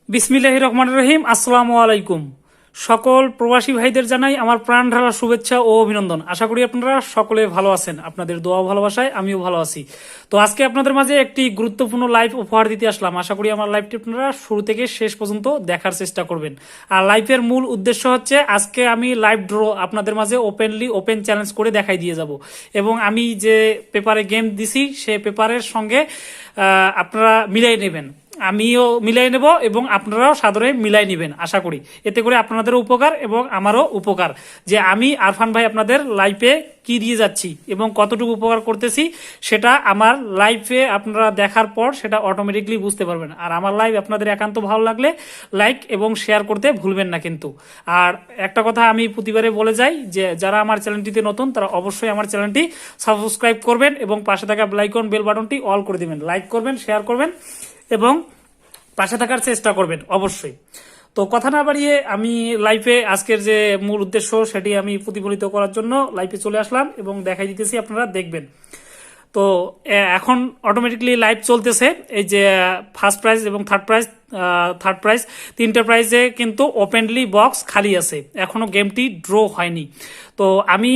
বিসমিল্লাহির রহমানির রহিম। আসসালামু আলাইকুম। সকল প্রবাসী ভাইদের জানাই আমার প্রাণ ঢালা শুভেচ্ছা ও অভিনন্দন। আশা করি আপনারা সকলে ভালো আছেন। আপনাদের দোয়া ভালোবাসায় আমিও ভালো আছি। তো আজকে আপনাদের মাঝে একটি গুরুত্বপূর্ণ লাইভ উপহার দিতে আসলাম। আশা করি আমার লাইভটি আপনারা শুরু থেকে শেষ পর্যন্ত দেখার চেষ্টা করবেন। আর লাইভের মূল উদ্দেশ্য হচ্ছে আজকে আমি লাইভ ড্র আপনাদের মাঝে ওপেন চ্যালেঞ্জ করে দেখাই দিয়ে যাব, এবং আমি যে পেপারে গেম দিছি সে পেপারের সঙ্গে আপনারা মিলাই নেবেন। আমিও মিলাই নেব এবং আপনারাও সাদরে মিলাই নেবেন আশা করি। এতে করে আপনাদেরও উপকার এবং আমারও উপকার, যে আমি আরফান ভাই আপনাদের লাইফে কি দিয়ে যাচ্ছি এবং কতটুকু উপকার করতেছি সেটা আমার লাইফে আপনারা দেখার পর সেটা অটোমেটিকলি বুঝতে পারবেন। আর আমার লাইভ আপনাদের একান্ত ভালো লাগলে লাইক এবং শেয়ার করতে ভুলবেন না কিন্তু। আর একটা কথা আমি প্রতিবারে বলে যাই, যে যারা আমার চ্যানেলটিতে নতুন তারা অবশ্যই আমার চ্যানেলটি সাবস্ক্রাইব করবেন এবং পাশে থাকা বেল বাটনটি অল করে দিবেন। লাইক করবেন, শেয়ার করবেন এবং পাশে থাকার চেষ্টা করবেন অবশ্যই। তো কথা না বাড়িয়ে আমি লাইফে আজকের যে মূল উদ্দেশ্য সেটি আমি প্রতিফলিত করার জন্য লাইফে চলে আসলাম এবং দেখাই দিতেছি, আপনারা দেখবেন। তো এখন অটোমেটিকলি লাইভ চলতেছে। এই যে ফার্স্ট প্রাইজ এবং থার্ড প্রাইজ তিনটা প্রাইজে কিন্তু ওপেনলি বক্স খালি আছে, এখনো গেমটি ড্র হয়নি। তো আমি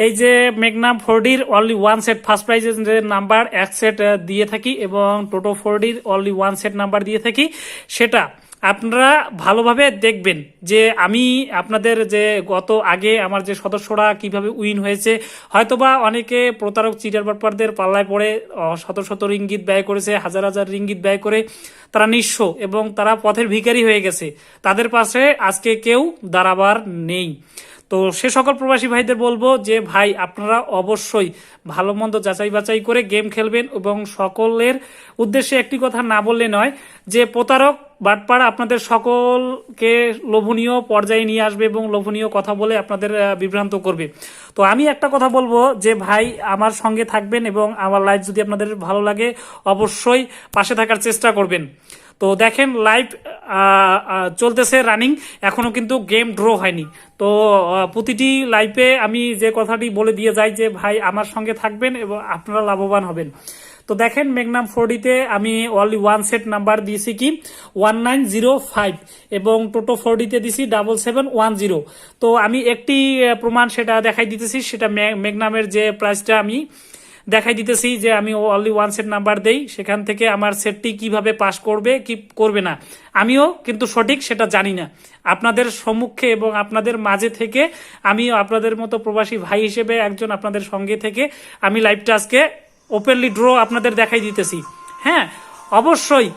এই যে মেগনাম 4ডির অনলি ওয়ান সেট ফার্স্ট প্রাইজের যে নাম্বার এক সেট দিয়ে থাকি এবং টোটো 4ডির অনলি ওয়ান সেট নাম্বার দিয়ে থাকি, সেটা আপনারা ভালোভাবে দেখবেন। যে আমি আপনাদের যে গত আগে আমার যে সদস্যরা কিভাবে উইন হয়েছে, হয়তোবা অনেকে প্রতারক চিটার বাটপারদের পাল্লায় পড়ে শত শত রিঙ্গিত ব্যয় করেছে, হাজার হাজার রিঙ্গিত ব্যয় করে তারা নিঃস্ব এবং তারা পথের ভিখারি হয়ে গেছে। তাদের পাশে আজকে কেউ দাঁড়াবার নেই। তো সে সকল প্রবাসী ভাইদের বলবো যে ভাই আপনারা অবশ্যই ভালো মন্দ যাচাই বাছাই করে গেম খেলবেন এবং সকলের উদ্দেশ্যে একটি কথা না বললে নয়, যে প্রতারক বাটপাড়া আপনাদের সকলকে লোভনীয় পর্যায়ে নিয়ে আসবে এবং লোভনীয় কথা বলে আপনাদের বিভ্রান্ত করবে। তো আমি একটা কথা বলবো যে ভাই আমার সঙ্গে থাকবেন এবং আমার লাইভ যদি আপনাদের ভালো লাগে অবশ্যই পাশে থাকার চেষ্টা করবেন। তো দেখেন লাইভ চলতেছে রানিং, এখনো কিন্তু গেম ড্র হয়নি। তো প্রতিটি লাইভে আমি যে কথাটি বলে দিয়ে যাই যে ভাই আমার সঙ্গে থাকবেন এবং আপনারা লাভবান হবেন। তো দেখেন মেগনাম 4ডিতে আমি অনলি ওয়ান সেট নাম্বার দিয়েছি কি 1905 এবং টোটো 4ডিতে দিছি 7710। তো আমি একটি প্রমাণ সেটা দেখাই দিতেছি, সেটা মেগনামের যে প্রাইসটা আমি দেখাই দিতেছি, যে আমি অনলি ওয়ান সেট নাম্বার দেই, সেখান থেকে আমার সেটটি কিভাবে পাস করবে কি করবে না আমিও কিন্তু সঠিক সেটা জানি না। আপনাদের সম্মুখে এবং আপনাদের মাঝে থেকে আমিও আপনাদের মতো প্রবাসী ভাই হিসেবে একজন আপনাদের সঙ্গে থেকে আমি লাইভটা আজকে ওপেনলি ড্র আপনাদের দেখাই দিতেছি। হ্যাঁ, অবশ্যই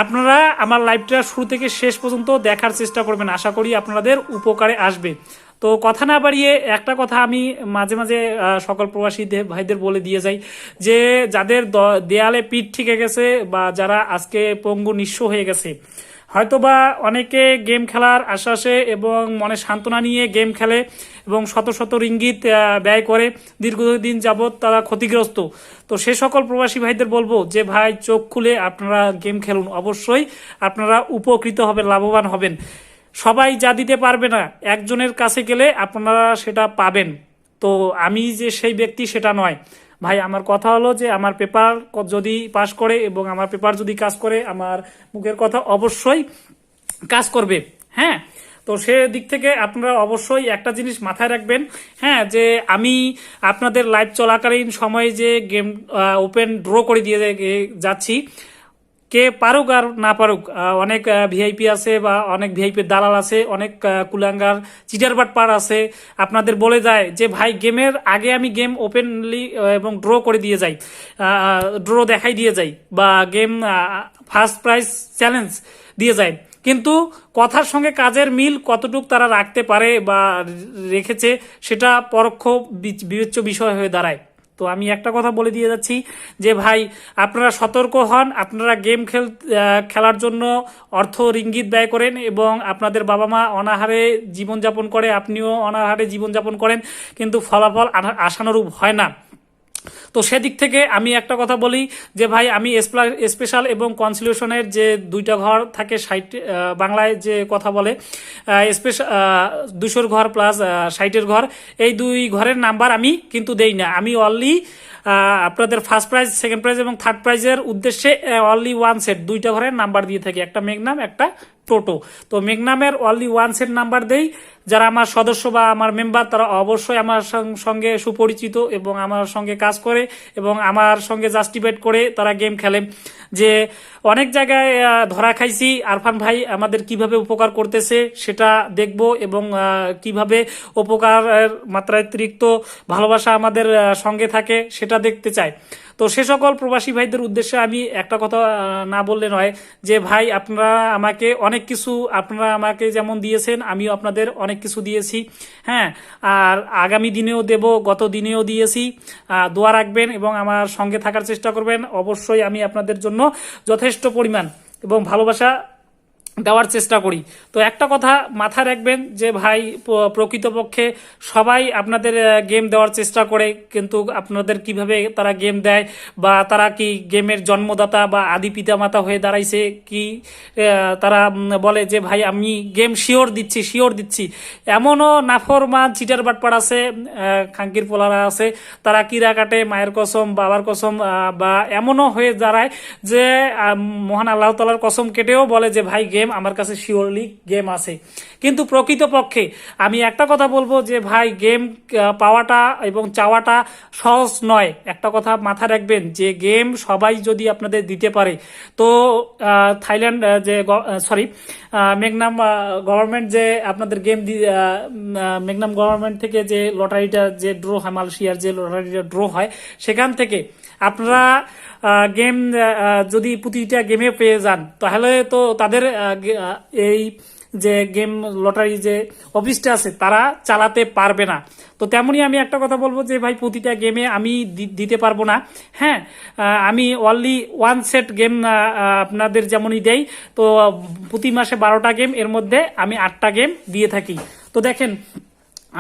আপনারা আমার লাইভটা শুরু থেকে শেষ পর্যন্ত দেখার চেষ্টা করবেন, আশা করি আপনাদের উপকারে আসবে। তো কথা না বাড়িয়ে একটা কথা আমি মাঝে মাঝে সকল প্রবাসী ভাইদের বলে দিয়ে যাই, যে যাদের দেয়ালে পিঠ ঠেকে গেছে বা যারা আজকে পঙ্গু নিঃস্ব হয়ে গেছে, হয়তোবা অনেকে গেম খেলার আশ্বাসে এবং মনে সান্ত্বনা নিয়ে গেম খেলে এবং শত শত রিঙ্গিত ব্যয় করে দীর্ঘদিন যাবৎ তারা ক্ষতিগ্রস্ত। তো সে সকল প্রবাসী ভাইদের বলবো যে ভাই চোখ খুলে আপনারা গেম খেলুন, অবশ্যই আপনারা উপকৃত হবেন, লাভবান হবেন। সবাই যা দিতে পারবে না, একজনের কাছে গেলে আপনারা সেটা পাবেন। তো আমি যে সেই ব্যক্তি সেটা নয় ভাই। আমার কথা হলো যে আমার পেপার যদি পাস করে এবং আমার পেপার যদি কাজ করে, আমার মুখের কথা অবশ্যই কাজ করবে। হ্যাঁ, তো সে দিক থেকে আপনারা অবশ্যই একটা জিনিস মাথায় রাখবেন, হ্যাঁ, যে আমি আপনাদের লাইভ চলাকালীন সময়ে যে গেম ওপেন ড্র করে দিয়ে যাচ্ছি, কে পারুক আর না পারুক, অনেক ভিআইপি আছে বা অনেক ভিআইপি দালাল আছে, অনেক কুলাঙ্গার চিটারবাট পার আছে, আপনাদের বলে যায় যে ভাই গেমের আগে আমি গেম ওপেনলি এবং ড্র করে দিয়ে যাই, ড্র দেখাই দিয়ে যাই বা গেম ফার্স্ট প্রাইজ চ্যালেঞ্জ দিয়ে যায়, কিন্তু কথার সঙ্গে কাজের মিল কতটুক তারা রাখতে পারে বা রেখেছে সেটা পরোক্ষ বিবেচ্য বিষয় হয়ে দাঁড়ায়। তো আমি একটা কথা বলে দিয়ে যাচ্ছি যে ভাই আপনারা সতর্ক হন। আপনারা গেম খেলার জন্য অর্থ রিঙ্গিত ব্যয় করেন এবং আপনাদের বাবা মা অনাহারে জীবনযাপন করে, আপনিও অনাহারে জীবনযাপন করেন, কিন্তু ফলাফল আশানুরূপ হয় না। তো সেদিক থেকে আমি একটা কথা বলি যে ভাই আমি স্পেশাল এবং কনসিলিউশনের যে দুইটা ঘর থাকে, বাংলায় যে কথা বলে স্পেশাল 200 ঘর প্লাস 60-এর ঘর, এই দুই ঘরের নাম্বার আমি কিন্তু দেই না। আমি অনলি আপনাদের ফার্স্ট প্রাইজ, সেকেন্ড প্রাইজ এবং থার্ড প্রাইজের উদ্দেশ্যে অনলি ওয়ান সেট দুইটা ঘরের নাম্বার দিয়ে থাকি, একটা মেঘনাম একটা টোটো। তো মেঘনামের অনলি ওয়ান সেট নাম্বার দেই, যারা আমার সদস্য বা আমার মেম্বার তারা অবশ্যই আমার সঙ্গে সুপরিচিত এবং আমার সঙ্গে কাজ করে এবং আমার সঙ্গে জাস্টিফাইড করে তারা গেম খেলে। যে অনেক জায়গায় ধরা খাইছি, আরফান ভাই আমাদের কিভাবে উপকার করতেছে সেটা দেখব এবং কিভাবে উপকারের মাত্রাতিরিক্ত ভালোবাসা আমাদের সঙ্গে থাকে সেটা দেখতে চাই। তো সে সকল প্রবাসী ভাইদের উদ্দেশ্যে আমি একটা কথা না বললে নয়, যে ভাই আপনারা আমাকে অনেক কিছু, আপনারা আমাকে যেমন দিয়েছেন আমিও আপনাদের অনেক কিছু দিয়েছি, হ্যাঁ, আর আগামী দিনেও দেব, গত দিনেও দিয়েছি। দোয়া রাখবেন এবং আমার সঙ্গে থাকার চেষ্টা করবেন। অবশ্যই আমি আপনাদের জন্য যথেষ্ট পরিমাণ এবং ভালোবাসা দেওয়ার চেষ্টা করি। তো একটা কথা মাথায় রাখবেন যে ভাই প্রকৃতপক্ষে সবাই আপনাদের গেম দেওয়ার চেষ্টা করে, কিন্তু আপনাদের কিভাবে তারা গেম দেয় বা তারা কি গেমের জন্মদাতা বা আদি পিতামাতা হয়ে দাঁড়াইছে কি, তারা বলে যে ভাই আমি গেম শিওর দিচ্ছি। এমনও নাফরমান চিটার বাটপার আছে, খাঙ্কির পোলারা আছে, তারা কিরা কাটে মায়ের কসম বাবার কসম, বা এমনও হয়ে দাঁড়ায় যে মহান আল্লাহ তাআলার কসম কেটেও বলে যে ভাই গেম আমার কাছে শিওরলি গেম আছে। কিন্তু প্রকৃতপক্ষে আমি একটা কথা বলবো যে ভাই গেম পাওয়াটা এবং চাওয়াটা সহজ নয়। একটা কথা মাথায় রাখবেন যে গেম সবাই যদি আপনাদের দিতে পারে, তো থাইল্যান্ড যে মেঘনাম গভর্নমেন্ট যে আপনাদের গেম মেঘনাম গভর্নমেন্ট থেকে যে লটারিটা যে ড্র হয়, মালয়েশিয়ার যে লটারিটা ড্র হয়, সেখান থেকে আপনারা গেম যদি প্রতিটা গেমে পেয়ে যান, তাহলে তো তাদের এই যে গেম লটারি যে অফিসটা আছে তারা চালাতে পারবে না। তো তেমনি আমি একটা কথা বলবো যে ভাই প্রতিটা গেমে আমি দিতে পারবো না, হ্যাঁ, আমি অনলি ওয়ান সেট গেম আপনাদের যেমনই দেই। তো প্রতি মাসে 12টা গেম, এর মধ্যে আমি 8টা গেম দিয়ে থাকি। তো দেখেন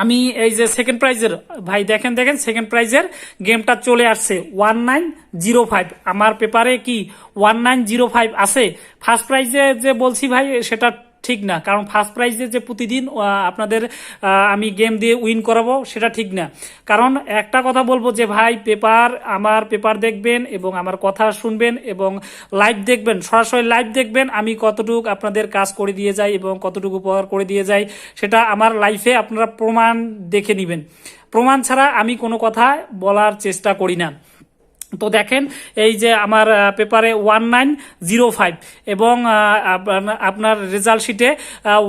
আমি এই যে সেকেন্ড প্রাইজের ভাই দেখেন সেকেন্ড প্রাইজের গেমটা চলে আসছে 1905। আমার পেপারে কি 1905 আছে। ফার্স্ট প্রাইজে যে বলছি ভাই সেটা ঠিক না, কারণ ফার্স্ট প্রাইজে যে প্রতিদিন আপনাদের আমি গেম দিয়ে উইন করাবো সেটা ঠিক না। কারণ একটা কথা বলবো যে ভাই আমার পেপার দেখবেন এবং আমার কথা শুনবেন এবং লাইভ দেখবেন, সরাসরি লাইভ দেখবেন আমি কতটুকু আপনাদের কাজ করে দিয়ে যাই এবং কতটুকু উপকার করে দিয়ে যাই, সেটা আমার লাইফে আপনারা প্রমাণ দেখে নেবেন। প্রমাণ ছাড়া আমি কোনো কথা বলার চেষ্টা করি না। তো দেখেন এই যে আমার পেপারে 1905 এবং আপনার রেজাল্ট শিটে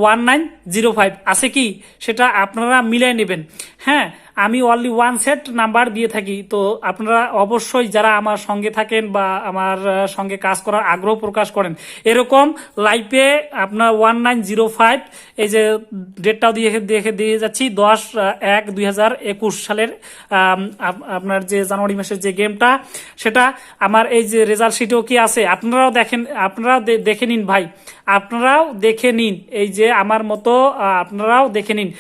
1905 আছে কি, সেটা আপনারা মিলাই নেবেন। হ্যাঁ, আমি অনলি ওয়ান সেট নাম্বার দিয়ে থাকি। তো আপনারা অবশ্যই যারা আমার সঙ্গে থাকেন বা আমার সঙ্গে কাজ করার আগ্রহ প্রকাশ করেন, এরকম লাইফে আপনার 1905 এই যে ডেটটাও দিয়ে যাচ্ছি 10/1/2021 সালের আপনার যে জানুয়ারি মাসের যে গেমটা, সেটা আমার এই যে রেজাল্ট শিটেও কি আছে, আপনারাও দেখে নিন ভাই, আপনারাও দেখে নিন। এই যে আমার মতো আপনারাও দেখে নিন।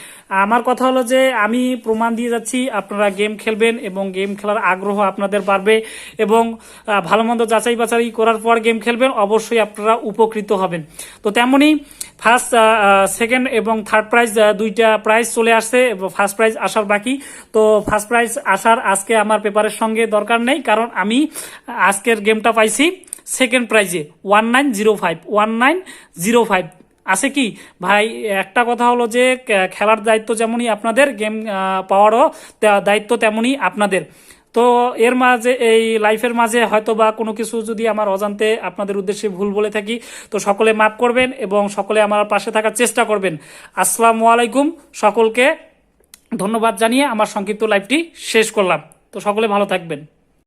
আমার কথা হলো যে আমি প্রমাণ দিয়ে যাচ্ছি, আপনারা গেম খেলবেন এবং গেম খেলার আগ্রহ আপনাদের বাড়বে এবং ভালো মন্দ যাচাই বাছাই করার পর গেম খেলবেন, অবশ্যই আপনারা উপকৃত হবেন। তো তেমনি ফার্স্ট সেকেন্ড এবং থার্ড প্রাইজ দুইটা প্রাইজ চলে আসছে, ফার্স্ট প্রাইজ আসার বাকি। তো ফার্স্ট প্রাইজ আসার আজকে আমার পেপারের সঙ্গে দরকার নেই, কারণ আমি আজকের গেমটা পাইছি সেকেন্ড প্রাইজে 1905 আছে কি ভাই। একটা কথা হলো যে খেলার দায়িত্ব যেমনই আপনাদের, গেম পাওয়ারও দায়িত্ব তেমনই আপনাদের। তো এর মাঝে এই লাইফের মাঝে হয়তো বা কোনো কিছু যদি আমার অজান্তে আপনাদের উদ্দেশ্যে ভুল বলে থাকি, তো সকলে মাফ করবেন এবং সকলে আমার পাশে থাকার চেষ্টা করবেন। আসসালামু আলাইকুম, সকলকে ধন্যবাদ জানিয়ে আমার সংক্ষিপ্ত লাইভটি শেষ করলাম। তো সকলে ভালো থাকবেন।